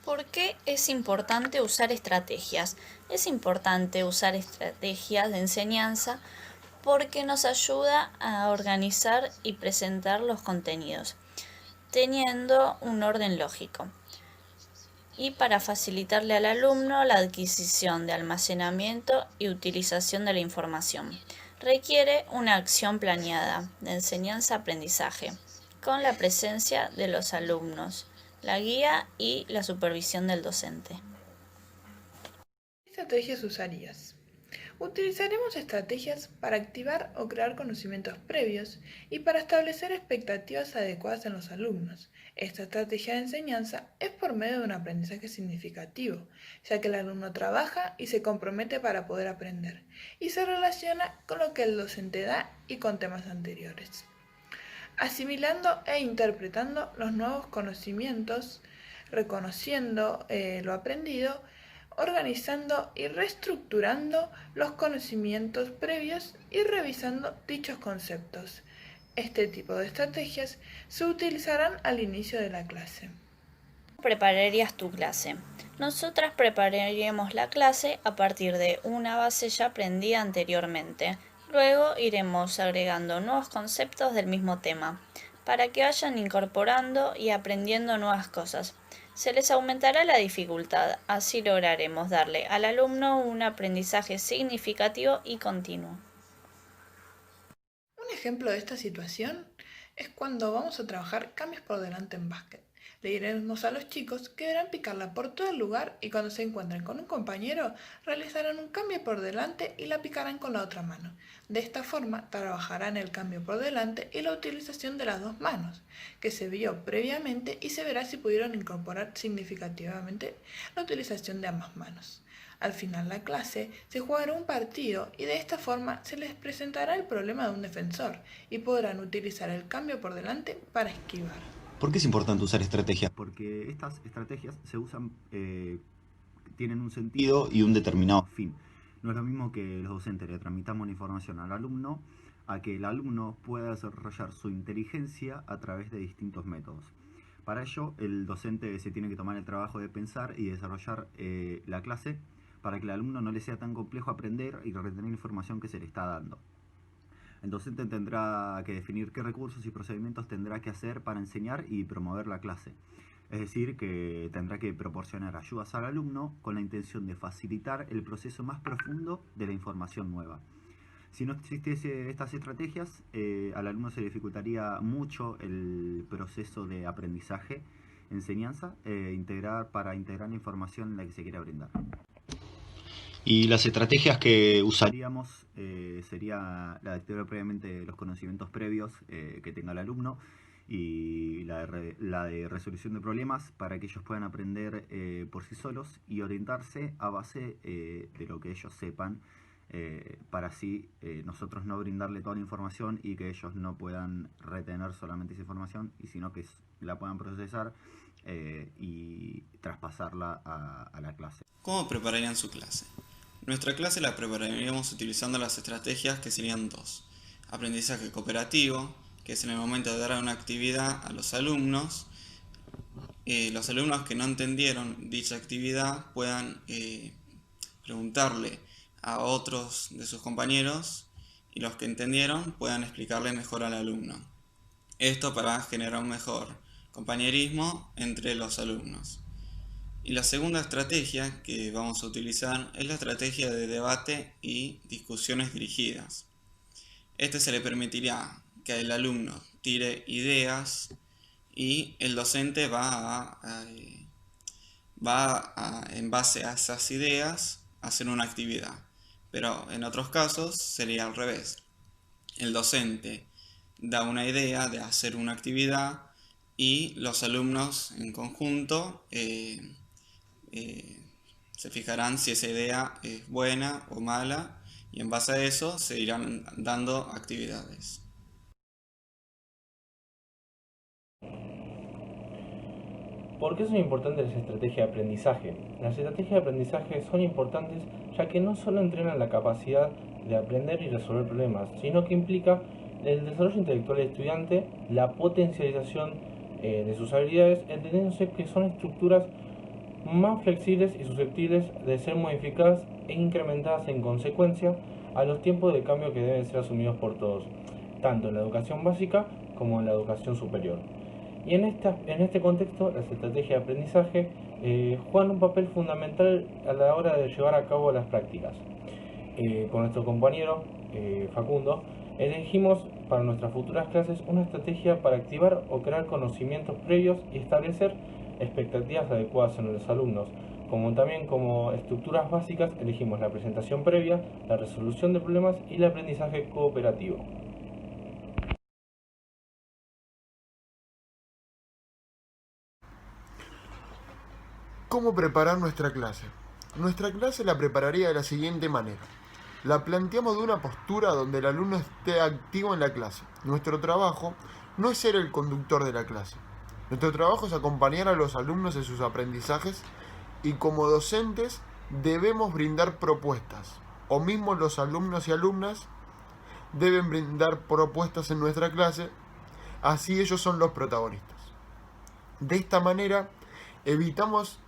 ¿Por qué es importante usar estrategias? Es importante usar estrategias de enseñanza porque nos ayuda a organizar y presentar los contenidos, teniendo un orden lógico, y para facilitarle al alumno la adquisición de almacenamiento y utilización de la información. Requiere una acción planeada de enseñanza-aprendizaje, con la presencia de los alumnos, la guía y la supervisión del docente. ¿Qué estrategias usarías? Utilizaremos estrategias para activar o crear conocimientos previos y para establecer expectativas adecuadas en los alumnos. Esta estrategia de enseñanza es por medio de un aprendizaje significativo, ya que el alumno trabaja y se compromete para poder aprender, y se relaciona con lo que el docente da y con temas anteriores, asimilando e interpretando los nuevos conocimientos, reconociendo lo aprendido, organizando y reestructurando los conocimientos previos y revisando dichos conceptos. Este tipo de estrategias se utilizarán al inicio de la clase. ¿Prepararías tu clase? Nosotras prepararíamos la clase a partir de una base ya aprendida anteriormente. Luego iremos agregando nuevos conceptos del mismo tema, para que vayan incorporando y aprendiendo nuevas cosas. Se les aumentará la dificultad, así lograremos darle al alumno un aprendizaje significativo y continuo. Un ejemplo de esta situación es cuando vamos a trabajar cambios por delante en básquet. Le diremos a los chicos que deberán picarla por todo el lugar y cuando se encuentren con un compañero realizarán un cambio por delante y la picarán con la otra mano. De esta forma trabajarán el cambio por delante y la utilización de las dos manos, que se vio previamente y se verá si pudieron incorporar significativamente la utilización de ambas manos. Al final de la clase se jugará un partido y de esta forma se les presentará el problema de un defensor y podrán utilizar el cambio por delante para esquivar. ¿Por qué es importante usar estrategias? Porque estas estrategias se usan, tienen un sentido y un determinado fin. No es lo mismo que los docentes le transmitamos la información al alumno a que el alumno pueda desarrollar su inteligencia a través de distintos métodos. Para ello, el docente se tiene que tomar el trabajo de pensar y desarrollar la clase para que el alumno no le sea tan complejo aprender y retener la información que se le está dando. El docente tendrá que definir qué recursos y procedimientos tendrá que hacer para enseñar y promover la clase. Es decir, que tendrá que proporcionar ayudas al alumno con la intención de facilitar el proceso más profundo de la información nueva. Si no existiese estas estrategias, al alumno se le dificultaría mucho el proceso de aprendizaje, enseñanza, para integrar la información en la que se quiera brindar. Y las estrategias que usaríamos sería la de activar previamente los conocimientos previos que tenga el alumno y la de resolución de problemas para que ellos puedan aprender por sí solos y orientarse a base de lo que ellos sepan para así nosotros no brindarle toda la información y que ellos no puedan retener solamente esa información y sino que la puedan procesar y traspasarla a la clase. ¿Cómo prepararían su clase? Nuestra clase la prepararíamos utilizando las estrategias que serían dos. Aprendizaje cooperativo, que es en el momento de dar una actividad a los alumnos que no entendieron dicha actividad puedan preguntarle a otros de sus compañeros y los que entendieron puedan explicarle mejor al alumno. Esto para generar un mejor compañerismo entre los alumnos. Y la segunda estrategia que vamos a utilizar es la estrategia de debate y discusiones dirigidas. Este se le permitirá que el alumno tire ideas y el docente en base a esas ideas, a hacer una actividad. Pero en otros casos sería al revés. El docente da una idea de hacer una actividad y los alumnos en conjunto se fijarán si esa idea es buena o mala y en base a eso se irán dando actividades. ¿Por qué son importantes las estrategias de aprendizaje? Las estrategias de aprendizaje son importantes ya que no solo entrenan la capacidad de aprender y resolver problemas, sino que implica el desarrollo intelectual del estudiante, la potencialización de sus habilidades, entendiéndose que son estructuras más flexibles y susceptibles de ser modificadas e incrementadas en consecuencia a los tiempos de cambio que deben ser asumidos por todos, tanto en la educación básica como en la educación superior. Y en este contexto, las estrategias de aprendizaje juegan un papel fundamental a la hora de llevar a cabo las prácticas. Con nuestro compañero Facundo, elegimos para nuestras futuras clases una estrategia para activar o crear conocimientos previos y establecer expectativas adecuadas en los alumnos. Como también como estructuras básicas elegimos la presentación previa, la resolución de problemas y el aprendizaje cooperativo. ¿Cómo preparar nuestra clase? Nuestra clase la prepararía de la siguiente manera. La planteamos de una postura donde el alumno esté activo en la clase. Nuestro trabajo no es ser el conductor de la clase. Nuestro trabajo es acompañar a los alumnos en sus aprendizajes y como docentes debemos brindar propuestas. O mismo los alumnos y alumnas deben brindar propuestas en nuestra clase, así ellos son los protagonistas. De esta manera evitamos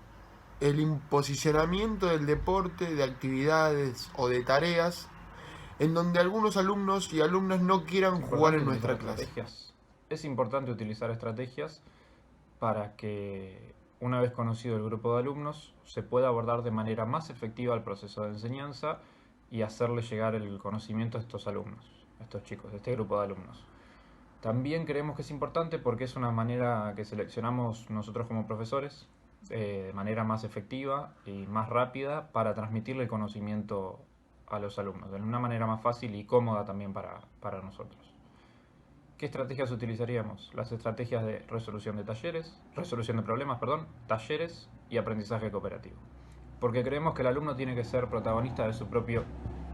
el imposicionamiento del deporte, de actividades o de tareas en donde algunos alumnos y alumnas no quieran jugar en nuestra clase. Es importante utilizar estrategias para que, una vez conocido el grupo de alumnos, se pueda abordar de manera más efectiva el proceso de enseñanza y hacerle llegar el conocimiento a estos alumnos, a estos chicos, a este grupo de alumnos. También creemos que es importante porque es una manera que seleccionamos nosotros como profesores de manera más efectiva y más rápida para transmitirle el conocimiento a los alumnos, de una manera más fácil y cómoda también para nosotros. ¿Qué estrategias utilizaríamos? Las estrategias de resolución de problemas, talleres y aprendizaje cooperativo. Porque creemos que el alumno tiene que ser protagonista de su propio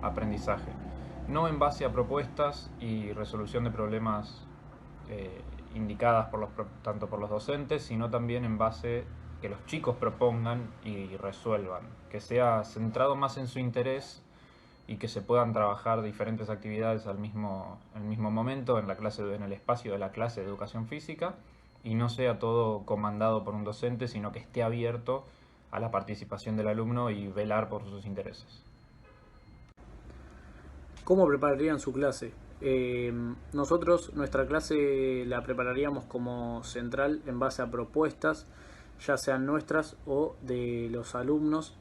aprendizaje, no en base a propuestas y resolución de problemas indicadas tanto por los docentes, sino también en base que los chicos propongan y resuelvan, que sea centrado más en su interés y que se puedan trabajar diferentes actividades al mismo momento en el espacio de la clase de educación física y no sea todo comandado por un docente, sino que esté abierto a la participación del alumno y velar por sus intereses. ¿Cómo prepararían su clase? Nosotros nuestra clase la prepararíamos como central en base a propuestas, ya sean nuestras o de los alumnos.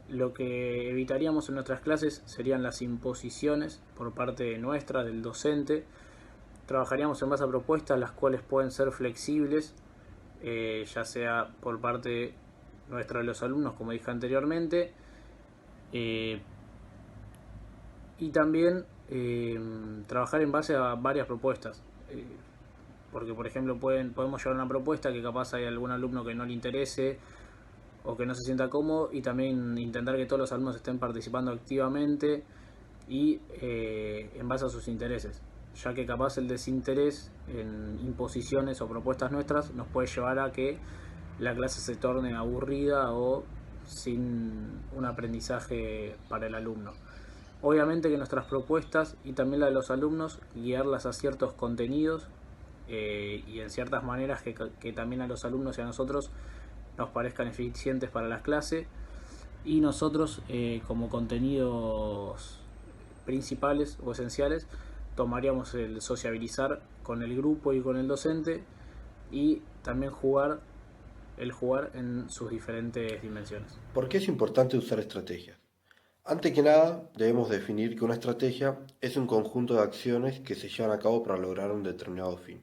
Lo que evitaríamos en nuestras clases serían las imposiciones por parte nuestra, del docente. Trabajaríamos en base a propuestas, las cuales pueden ser flexibles, ya sea por parte nuestra de los alumnos, como dije anteriormente, y también trabajar en base a varias propuestas. Porque, por ejemplo, podemos llevar una propuesta que capaz hay algún alumno que no le interese o que no se sienta cómodo, y también intentar que todos los alumnos estén participando activamente y en base a sus intereses, ya que capaz el desinterés en imposiciones o propuestas nuestras nos puede llevar a que la clase se torne aburrida o sin un aprendizaje para el alumno. Obviamente que nuestras propuestas y también la de los alumnos, guiarlas a ciertos contenidos y en ciertas maneras que también a los alumnos y a nosotros nos parezcan eficientes para las clases, y nosotros como contenidos principales o esenciales tomaríamos el sociabilizar con el grupo y con el docente, y también el jugar en sus diferentes dimensiones. ¿Por qué es importante usar estrategias? Antes que nada, debemos definir que una estrategia es un conjunto de acciones que se llevan a cabo para lograr un determinado fin.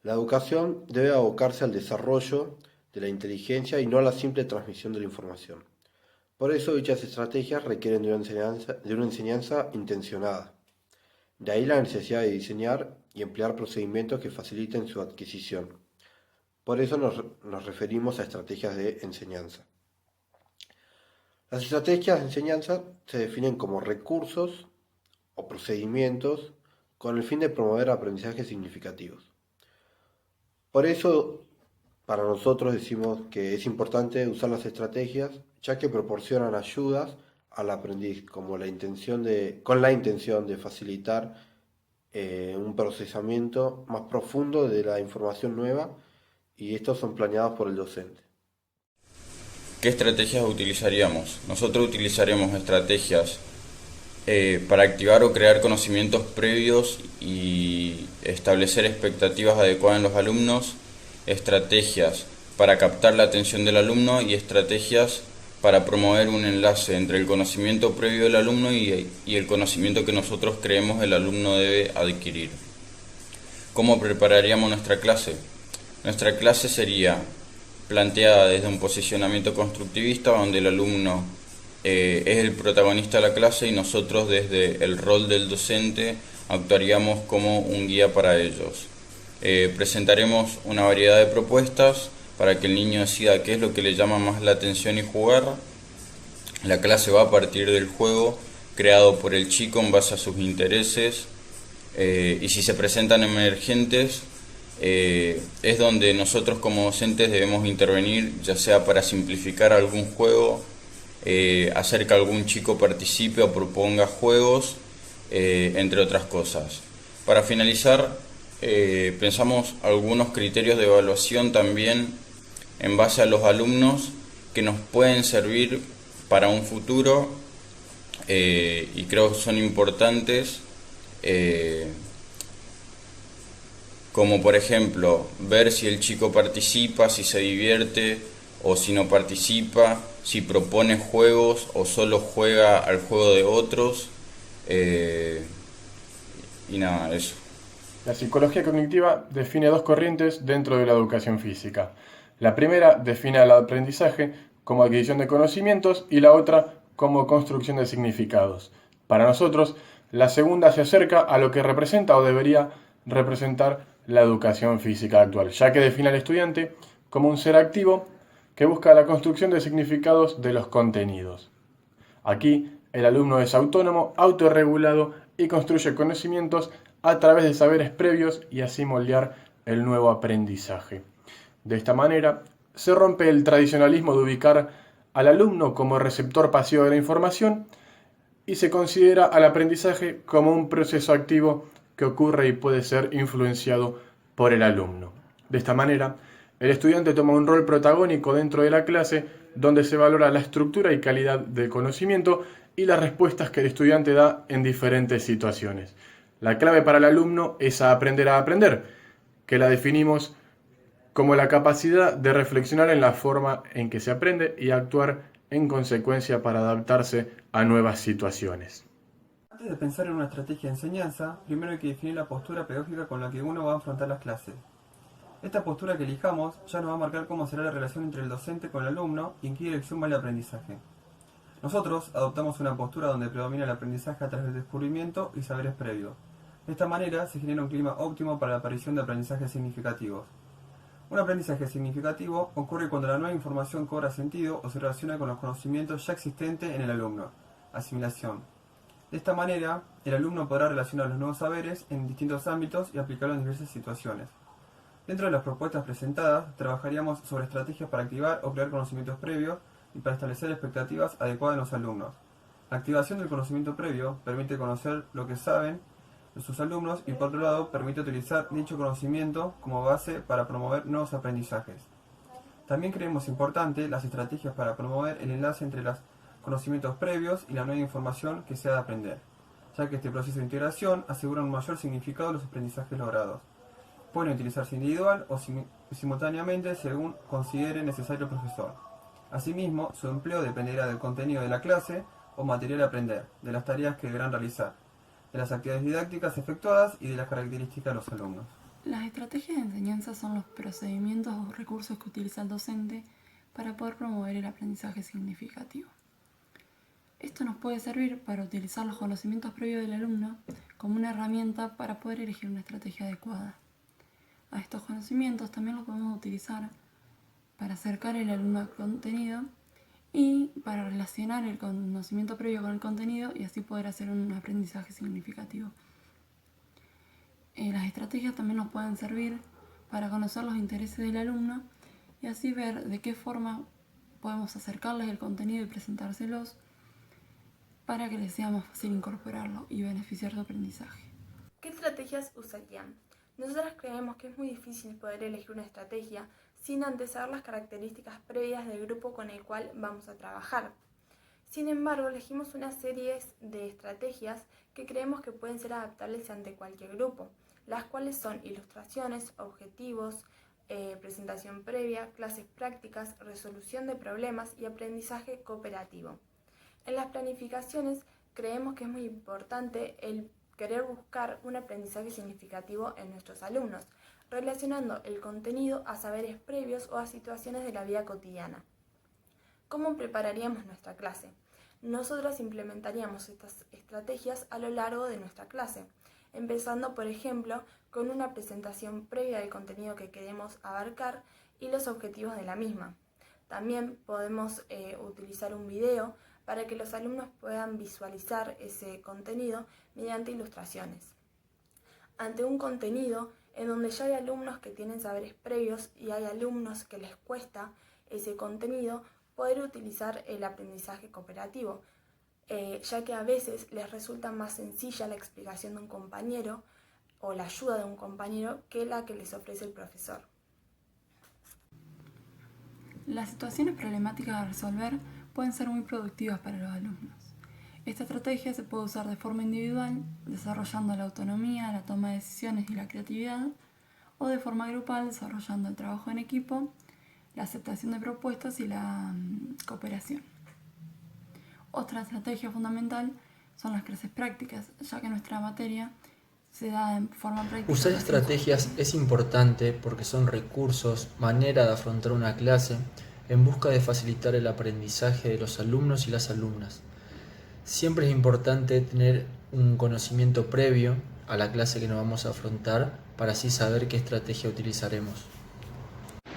La educación debe abocarse al desarrollo de la inteligencia y no a la simple transmisión de la información. Por eso dichas estrategias requieren de una enseñanza intencionada. De ahí la necesidad de diseñar y emplear procedimientos que faciliten su adquisición. Por eso nos referimos a estrategias de enseñanza. Las estrategias de enseñanza se definen como recursos o procedimientos con el fin de promover aprendizajes significativos. Por eso, para nosotros decimos que es importante usar las estrategias, ya que proporcionan ayudas al aprendiz con la intención de facilitar un procesamiento más profundo de la información nueva, y estos son planeados por el docente. ¿qué estrategias utilizaríamos? Nosotros utilizaremos estrategias para activar o crear conocimientos previos y establecer expectativas adecuadas en los alumnos, estrategias para captar la atención del alumno y estrategias para promover un enlace entre el conocimiento previo del alumno y el conocimiento que nosotros creemos el alumno debe adquirir. ¿Cómo prepararíamos nuestra clase? Nuestra clase sería planteada desde un posicionamiento constructivista donde el alumno es el protagonista de la clase y nosotros desde el rol del docente actuaríamos como un guía para ellos. Presentaremos una variedad de propuestas para que el niño decida qué es lo que le llama más la atención y jugar. La clase va a partir del juego creado por el chico en base a sus intereses y si se presentan emergentes es donde nosotros como docentes debemos intervenir, ya sea para simplificar algún juego, hacer que algún chico participe o proponga juegos, entre otras cosas. Para finalizar, pensamos algunos criterios de evaluación también en base a los alumnos que nos pueden servir para un futuro y creo que son importantes, como por ejemplo ver si el chico participa, si se divierte o si no participa, si propone juegos o solo juega al juego de otros y nada, eso. La psicología cognitiva define dos corrientes dentro de la educación física. La primera define el aprendizaje como adquisición de conocimientos y la otra como construcción de significados. Para nosotros, la segunda se acerca a lo que representa o debería representar la educación física actual, ya que define al estudiante como un ser activo que busca la construcción de significados de los contenidos. Aquí, el alumno es autónomo, autorregulado y construye conocimientos a través de saberes previos y así moldear el nuevo aprendizaje. De esta manera, se rompe el tradicionalismo de ubicar al alumno como receptor pasivo de la información y se considera al aprendizaje como un proceso activo que ocurre y puede ser influenciado por el alumno. De esta manera, el estudiante toma un rol protagónico dentro de la clase donde se valora la estructura y calidad del conocimiento y las respuestas que el estudiante da en diferentes situaciones. La clave para el alumno es aprender, que la definimos como la capacidad de reflexionar en la forma en que se aprende y actuar en consecuencia para adaptarse a nuevas situaciones. Antes de pensar en una estrategia de enseñanza, primero hay que definir la postura pedagógica con la que uno va a afrontar las clases. Esta postura que elijamos ya nos va a marcar cómo será la relación entre el docente con el alumno y en qué dirección va el aprendizaje. Nosotros adoptamos una postura donde predomina el aprendizaje a través del descubrimiento y saberes previos. De esta manera se genera un clima óptimo para la aparición de aprendizajes significativos. Un aprendizaje significativo ocurre cuando la nueva información cobra sentido o se relaciona con los conocimientos ya existentes en el alumno. Asimilación. De esta manera, el alumno podrá relacionar los nuevos saberes en distintos ámbitos y aplicarlos en diversas situaciones. Dentro de las propuestas presentadas, trabajaríamos sobre estrategias para activar o crear conocimientos previos y para establecer expectativas adecuadas en los alumnos. La activación del conocimiento previo permite conocer lo que saben sus alumnos y por otro lado permite utilizar dicho conocimiento como base para promover nuevos aprendizajes. También creemos importante las estrategias para promover el enlace entre los conocimientos previos y la nueva información que se ha de aprender, ya que este proceso de integración asegura un mayor significado de los aprendizajes logrados. Pueden utilizarse individual o simultáneamente según considere necesario el profesor. Asimismo, su empleo dependerá del contenido de la clase o material a aprender, de las tareas que deberán realizar, de las actividades didácticas efectuadas y de las características de los alumnos. Las estrategias de enseñanza son los procedimientos o recursos que utiliza el docente para poder promover el aprendizaje significativo. Esto nos puede servir para utilizar los conocimientos previos del alumno como una herramienta para poder elegir una estrategia adecuada. A estos conocimientos también los podemos utilizar para acercar el alumno al contenido y para relacionar el conocimiento previo con el contenido y así poder hacer un aprendizaje significativo. Las estrategias también nos pueden servir para conocer los intereses del alumno y así ver de qué forma podemos acercarles el contenido y presentárselos para que les sea más fácil incorporarlo y beneficiar su aprendizaje. ¿Qué estrategias usarían? Nosotras creemos que es muy difícil poder elegir una estrategia, sin antes saber las características previas del grupo con el cual vamos a trabajar. Sin embargo, elegimos una serie de estrategias que creemos que pueden ser adaptables ante cualquier grupo, las cuales son ilustraciones, objetivos, presentación previa, clases prácticas, resolución de problemas y aprendizaje cooperativo. En las planificaciones creemos que es muy importante el querer buscar un aprendizaje significativo en nuestros alumnos, relacionando el contenido a saberes previos o a situaciones de la vida cotidiana. ¿Cómo prepararíamos nuestra clase? Nosotros implementaríamos estas estrategias a lo largo de nuestra clase, empezando, por ejemplo, con una presentación previa del contenido que queremos abarcar y los objetivos de la misma. También podemos utilizar un video para que los alumnos puedan visualizar ese contenido mediante ilustraciones. Ante un contenido en donde ya hay alumnos que tienen saberes previos y hay alumnos que les cuesta ese contenido, poder utilizar el aprendizaje cooperativo, ya que a veces les resulta más sencilla la explicación de un compañero o la ayuda de un compañero que la que les ofrece el profesor. Las situaciones problemáticas a resolver pueden ser muy productivas para los alumnos. Esta estrategia se puede usar de forma individual, desarrollando la autonomía, la toma de decisiones y la creatividad, o de forma grupal, desarrollando el trabajo en equipo, la aceptación de propuestas y la cooperación. Otra estrategia fundamental son las clases prácticas, ya que nuestra materia se da en forma práctica. Usar estrategias es importante porque son recursos, manera de afrontar una clase en busca de facilitar el aprendizaje de los alumnos y las alumnas. Siempre es importante tener un conocimiento previo a la clase que nos vamos a afrontar para así saber qué estrategia utilizaremos.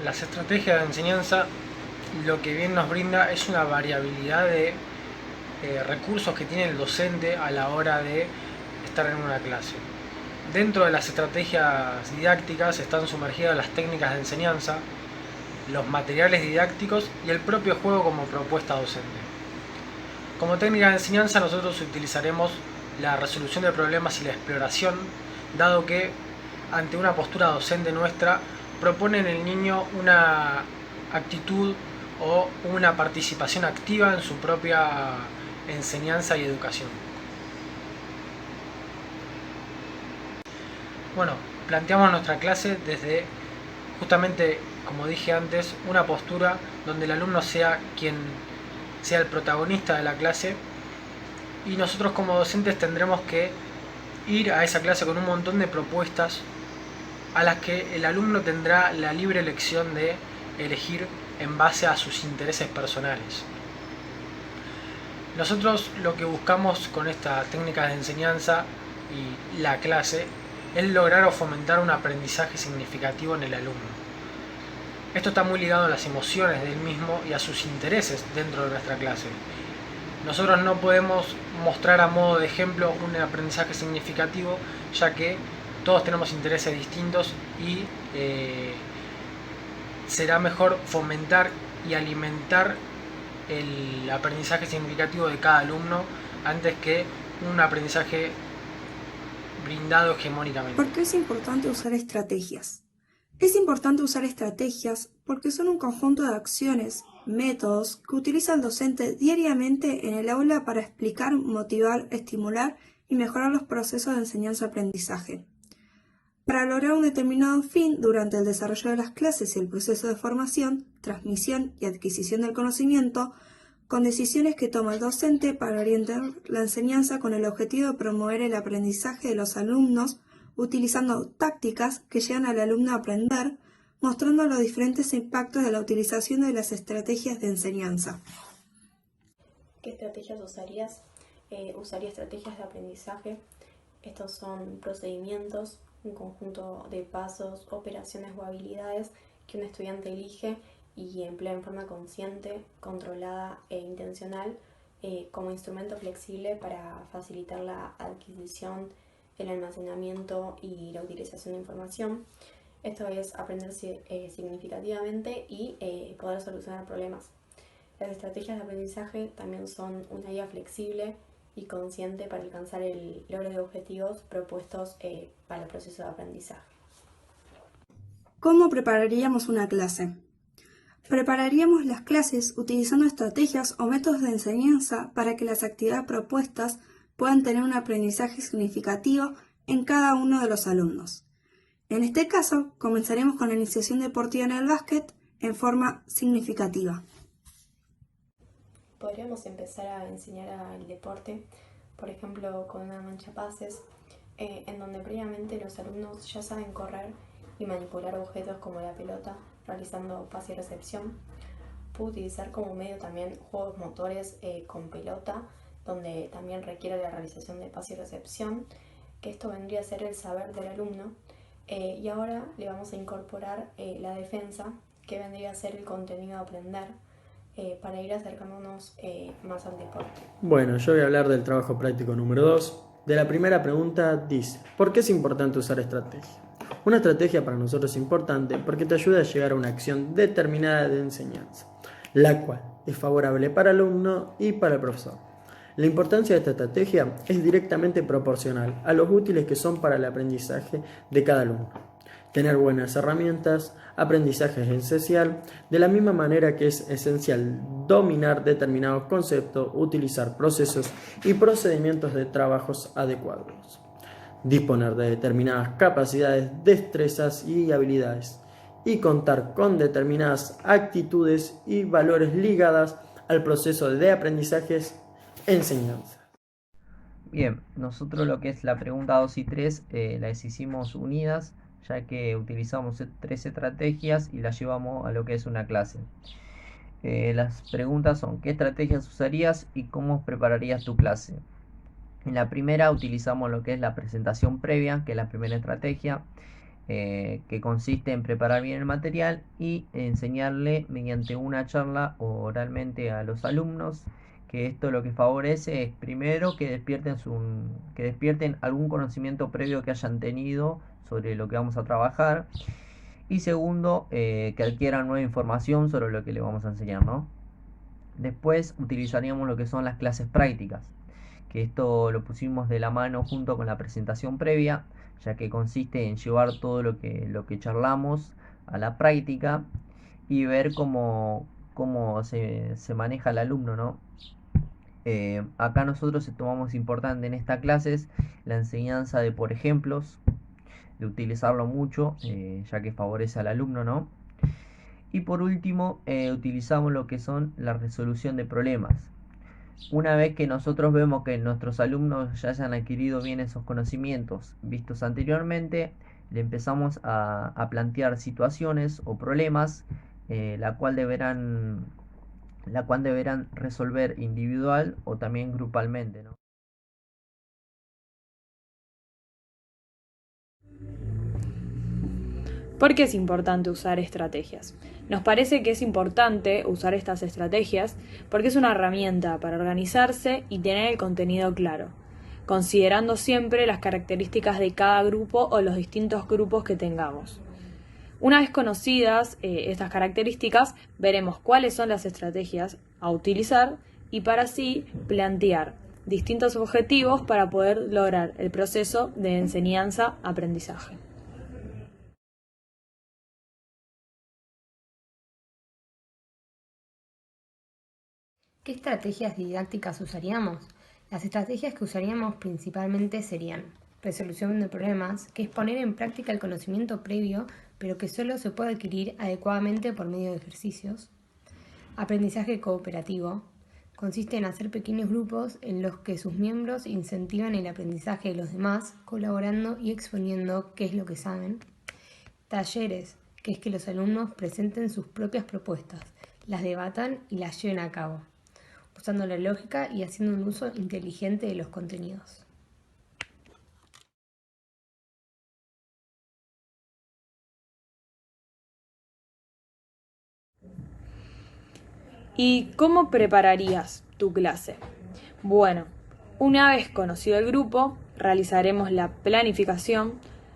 Las estrategias de enseñanza lo que bien nos brinda es una variabilidad de recursos que tiene el docente a la hora de estar en una clase. Dentro de las estrategias didácticas están sumergidas las técnicas de enseñanza, los materiales didácticos y el propio juego como propuesta docente. Como técnica de enseñanza nosotros utilizaremos la resolución de problemas y la exploración, dado que ante una postura docente nuestra propone en el niño una actitud o una participación activa en su propia enseñanza y educación. Bueno, planteamos nuestra clase desde justamente, como dije antes, una postura donde el alumno sea quien sea el protagonista de la clase y nosotros como docentes tendremos que ir a esa clase con un montón de propuestas a las que el alumno tendrá la libre elección de elegir en base a sus intereses personales. Nosotros lo que buscamos con esta técnica de enseñanza y la clase es lograr o fomentar un aprendizaje significativo en el alumno. Esto está muy ligado a las emociones del mismo y a sus intereses dentro de nuestra clase. Nosotros no podemos mostrar a modo de ejemplo un aprendizaje significativo, ya que todos tenemos intereses distintos y será mejor fomentar y alimentar el aprendizaje significativo de cada alumno antes que un aprendizaje brindado hegemónicamente. ¿Por qué es importante usar estrategias? Es importante usar estrategias porque son un conjunto de acciones, métodos que utiliza el docente diariamente en el aula para explicar, motivar, estimular y mejorar los procesos de enseñanza-aprendizaje. Para lograr un determinado fin durante el desarrollo de las clases y el proceso de formación, transmisión y adquisición del conocimiento, con decisiones que toma el docente para orientar la enseñanza con el objetivo de promover el aprendizaje de los alumnos, utilizando tácticas que llevan al alumno a aprender, mostrando los diferentes impactos de la utilización de las estrategias de enseñanza. ¿Qué estrategias usarías? Usaría estrategias de aprendizaje. Estos son procedimientos, un conjunto de pasos, operaciones o habilidades que un estudiante elige y emplea en forma consciente, controlada e intencional como instrumento flexible para facilitar la adquisición, el almacenamiento y la utilización de información. Esto es aprender significativamente y poder solucionar problemas. Las estrategias de aprendizaje también son una guía flexible y consciente para alcanzar el logro de objetivos propuestos para el proceso de aprendizaje. ¿Cómo prepararíamos una clase? Prepararíamos las clases utilizando estrategias o métodos de enseñanza para que las actividades propuestas puedan tener un aprendizaje significativo en cada uno de los alumnos. En este caso, comenzaremos con la iniciación deportiva en el básquet en forma significativa. Podríamos empezar a enseñar el deporte, por ejemplo, con una manchapases, en donde previamente los alumnos ya saben correr y manipular objetos como la pelota, realizando pase y recepción. Puedo utilizar como medio también juegos motores con pelota, donde también requiere la realización de pase y recepción, que esto vendría a ser el saber del alumno. Y ahora le vamos a incorporar la defensa, que vendría a ser el contenido a aprender, para ir acercándonos más al deporte. Bueno, yo voy a hablar del trabajo práctico número 2. De la primera pregunta dice, ¿por qué es importante usar estrategia? Una estrategia para nosotros es importante porque te ayuda a llegar a una acción determinada de enseñanza, la cual es favorable para el alumno y para el profesor. La importancia de esta estrategia es directamente proporcional a los útiles que son para el aprendizaje de cada alumno. Tener buenas herramientas, aprendizaje es esencial, de la misma manera que es esencial dominar determinados conceptos, utilizar procesos y procedimientos de trabajos adecuados, disponer de determinadas capacidades, destrezas y habilidades, y contar con determinadas actitudes y valores ligadas al proceso de aprendizajes enseñanza. Bien, nosotros lo que es la pregunta 2 y 3 las hicimos unidas, ya que utilizamos 3 estrategias y las llevamos a lo que es una clase. Las preguntas son: ¿qué estrategias usarías y cómo prepararías tu clase? En la primera utilizamos lo que es la presentación previa, que es la primera estrategia, que consiste en preparar bien el material y enseñarle mediante una charla o oralmente a los alumnos, que esto lo que favorece es primero que despierten algún conocimiento previo que hayan tenido sobre lo que vamos a trabajar, y segundo, que adquieran nueva información sobre lo que le vamos a enseñar, ¿no? Después utilizaríamos lo que son las clases prácticas, que esto lo pusimos de la mano junto con la presentación previa, ya que consiste en llevar todo lo que charlamos a la práctica y ver cómo se maneja el alumno, ¿no? Acá nosotros tomamos importante en estas clases la enseñanza de por ejemplos, de utilizarlo mucho, ya que favorece al alumno, ¿no? Y por último, utilizamos lo que son la resolución de problemas. Una vez que nosotros vemos que nuestros alumnos ya hayan adquirido bien esos conocimientos vistos anteriormente, le empezamos a plantear situaciones o problemas, la cual deberán resolver individual o también grupalmente, ¿no? ¿Por qué es importante usar estrategias? Nos parece que es importante usar estas estrategias porque es una herramienta para organizarse y tener el contenido claro, considerando siempre las características de cada grupo o los distintos grupos que tengamos. Una vez conocidas estas características, veremos cuáles son las estrategias a utilizar y para así plantear distintos objetivos para poder lograr el proceso de enseñanza-aprendizaje. ¿Qué estrategias didácticas usaríamos? Las estrategias que usaríamos principalmente serían resolución de problemas, que es poner en práctica el conocimiento previo, pero que solo se puede adquirir adecuadamente por medio de ejercicios. Aprendizaje cooperativo. Consiste en hacer pequeños grupos en los que sus miembros incentivan el aprendizaje de los demás, colaborando y exponiendo qué es lo que saben. Talleres, que es que los alumnos presenten sus propias propuestas, las debatan y las lleven a cabo, usando la lógica y haciendo un uso inteligente de los contenidos. ¿Y cómo prepararías tu clase? Bueno, una vez conocido el grupo, realizaremos la planificación,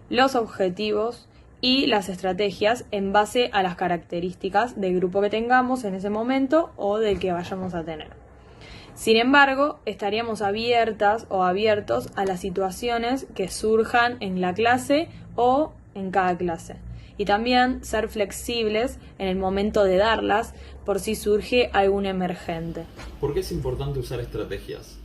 los objetivos y las estrategias en base a las características del grupo que tengamos en ese momento o del que vayamos a tener. Sin embargo, estaríamos abiertas o abiertos a las situaciones que surjan en la clase o en cada clase. y también ser flexibles en el momento de darlas por si surge algún emergente. ¿Por qué es importante usar estrategias?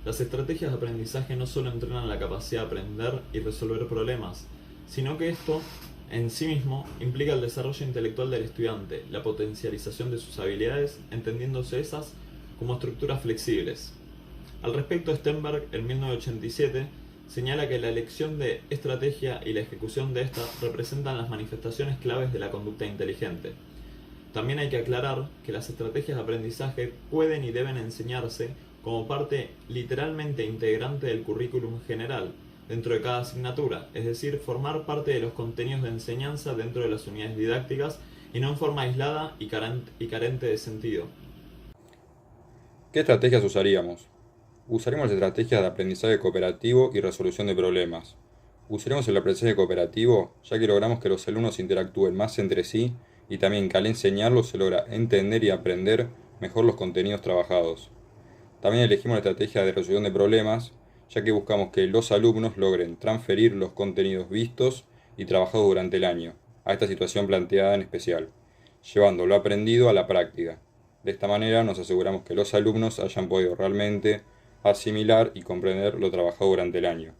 Las estrategias de aprendizaje no solo entrenan la capacidad de aprender y resolver problemas, sino que esto en sí mismo implica el desarrollo intelectual del estudiante, la potencialización de sus habilidades, entendiéndose esas como estructuras flexibles. Al respecto, Stenberg, en 1987, señala que la elección de estrategia y la ejecución de esta representan las manifestaciones claves de la conducta inteligente. También hay que aclarar que las estrategias de aprendizaje pueden y deben enseñarse como parte literalmente integrante del currículum general, dentro de cada asignatura, es decir, formar parte de los contenidos de enseñanza dentro de las unidades didácticas y no en forma aislada y carente de sentido. ¿Qué estrategias usaríamos? Usaremos estrategias de aprendizaje cooperativo y resolución de problemas. Usaremos el aprendizaje cooperativo ya que logramos que los alumnos interactúen más entre sí y también que al enseñarlos se logra entender y aprender mejor los contenidos trabajados. También elegimos la estrategia de resolución de problemas ya que buscamos que los alumnos logren transferir los contenidos vistos y trabajados durante el año a esta situación planteada en especial, llevando lo aprendido a la práctica. De esta manera nos aseguramos que los alumnos hayan podido realmente asimilar y comprender lo trabajado durante el año.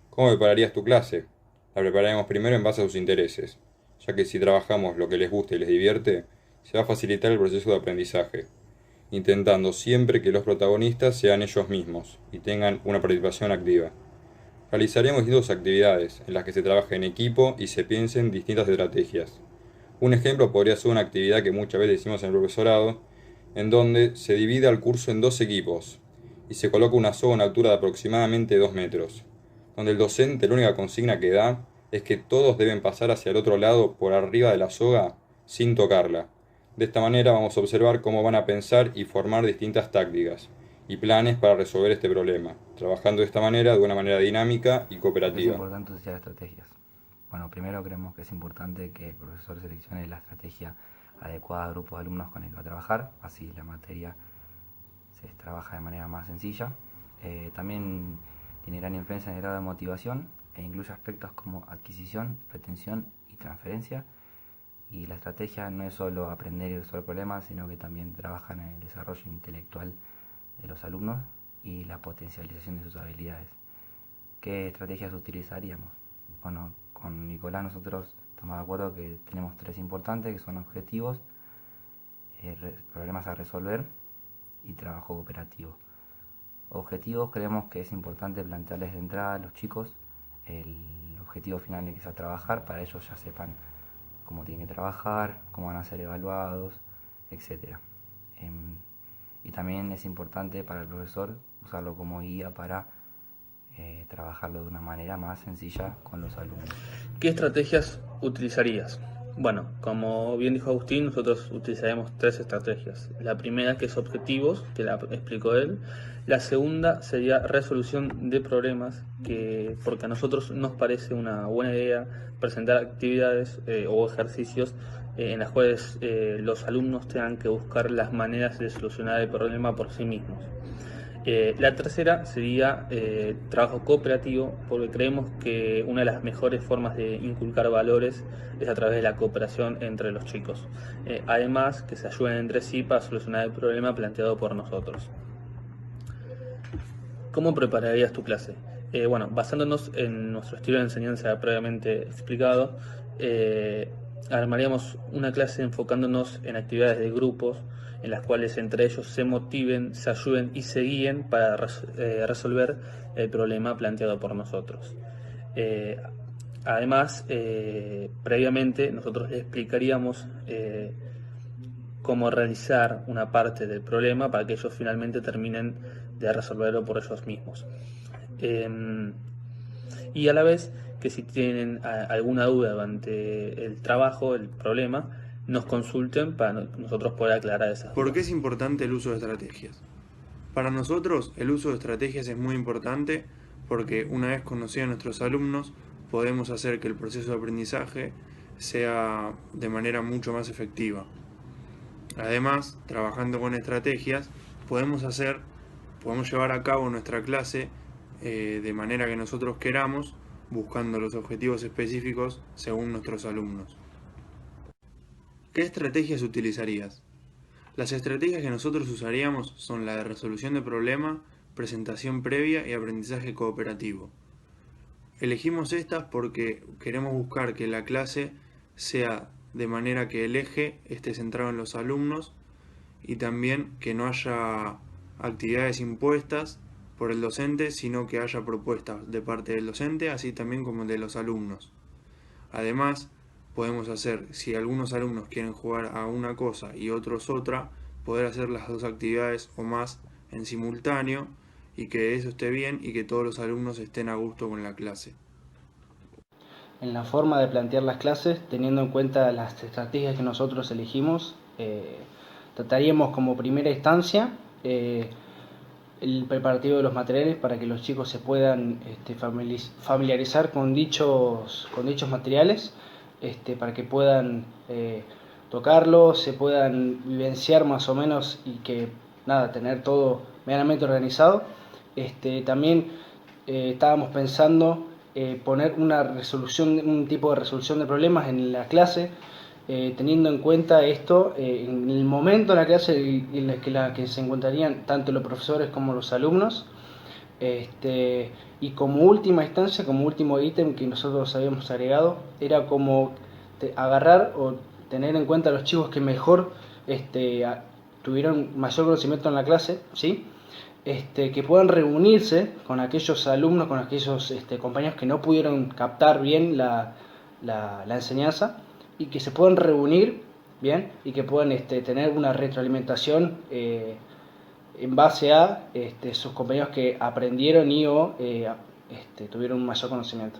¿Cómo prepararías tu clase? La prepararemos primero en base a sus intereses, ya que si trabajamos lo que les gusta y les divierte, se va a facilitar el proceso de aprendizaje, intentando siempre que los protagonistas sean ellos mismos y tengan una participación activa. Realizaremos distintas actividades en las que se trabaje en equipo y se piensen distintas estrategias. Un ejemplo podría ser una actividad que muchas veces hicimos en el profesorado, en donde se divide el curso en 2 equipos y se coloca una soga a una altura de aproximadamente 2 metros, donde el docente la única consigna que da es que todos deben pasar hacia el otro lado por arriba de la soga sin tocarla. De esta manera vamos a observar cómo van a pensar y formar distintas tácticas y planes para resolver este problema, trabajando de esta manera de una manera dinámica y cooperativa. Es importante usar estrategias. Bueno, primero creemos que es importante que el profesor seleccione la estrategia adecuada al grupo de alumnos con el que va a trabajar, así la materia se trabaja de manera más sencilla. También tiene gran influencia en el grado de motivación e incluye aspectos como adquisición, retención y transferencia. Y la estrategia no es solo aprender y resolver problemas, sino que también trabajan en el desarrollo intelectual de los alumnos y la potencialización de sus habilidades. ¿Qué estrategias utilizaríamos? Bueno, con Nicolás nosotros estamos de acuerdo que tenemos 3 importantes, que son objetivos, problemas a resolver y trabajo cooperativo. Objetivos, creemos que es importante plantearles de entrada a los chicos el objetivo final en que se va a trabajar, para ellos ya sepan cómo tienen que trabajar, cómo van a ser evaluados, etc. Y también es importante para el profesor usarlo como guía para trabajarlo de una manera más sencilla con los alumnos. ¿Qué estrategias utilizarías? Bueno, como bien dijo Agustín, nosotros utilizaremos 3 estrategias. La primera, que es objetivos, que la explicó él. La segunda sería resolución de problemas, porque a nosotros nos parece una buena idea presentar actividades o ejercicios en las cuales los alumnos tengan que buscar las maneras de solucionar el problema por sí mismos. La tercera sería trabajo cooperativo, porque creemos que una de las mejores formas de inculcar valores es a través de la cooperación entre los chicos. Además, que se ayuden entre sí para solucionar el problema planteado por nosotros. ¿Cómo prepararías tu clase? Bueno, basándonos en nuestro estilo de enseñanza previamente explicado, armaríamos una clase enfocándonos en actividades de grupos, en las cuales entre ellos se motiven, se ayuden y se guíen para resolver el problema planteado por nosotros. Además, previamente nosotros les explicaríamos cómo realizar una parte del problema para que ellos finalmente terminen de resolverlo por ellos mismos. Y a la vez que si tienen alguna duda durante el trabajo, el problema, nos consulten para nosotros poder aclarar esas dudas. ¿Por qué es importante el uso de estrategias? Para nosotros el uso de estrategias es muy importante porque una vez conocidos a nuestros alumnos podemos hacer que el proceso de aprendizaje sea de manera mucho más efectiva. Además, trabajando con estrategias podemos llevar a cabo nuestra clase de manera que nosotros queramos, buscando los objetivos específicos según nuestros alumnos. ¿Qué estrategias utilizarías? Las estrategias que nosotros usaríamos son la de resolución de problema, presentación previa y aprendizaje cooperativo. Elegimos estas porque queremos buscar que la clase sea de manera que el eje esté centrado en los alumnos y también que no haya actividades impuestas por el docente, sino que haya propuestas de parte del docente, así también como de los alumnos. Además, podemos hacer, si algunos alumnos quieren jugar a una cosa y otros otra, poder hacer las dos actividades o más en simultáneo y que eso esté bien y que todos los alumnos estén a gusto con la clase. En la forma de plantear las clases, teniendo en cuenta las estrategias que nosotros elegimos, trataríamos como primera instancia el preparativo de los materiales para que los chicos se puedan familiarizar con dichos materiales, para que puedan tocarlos, se puedan vivenciar más o menos y que tener todo medianamente organizado. También estábamos pensando poner un tipo de resolución de problemas en la clase, teniendo en cuenta esto en el momento de la clase en la que se encontrarían tanto los profesores como los alumnos, y como última instancia, como último ítem que nosotros habíamos agregado, era como agarrar o tener en cuenta a los chicos que mejor tuvieron mayor conocimiento en la clase, ¿sí? Que puedan reunirse con aquellos alumnos, con aquellos compañeros que no pudieron captar bien la enseñanza, y que se puedan reunir bien y que puedan tener una retroalimentación en base a sus compañeros que aprendieron y tuvieron un mayor conocimiento.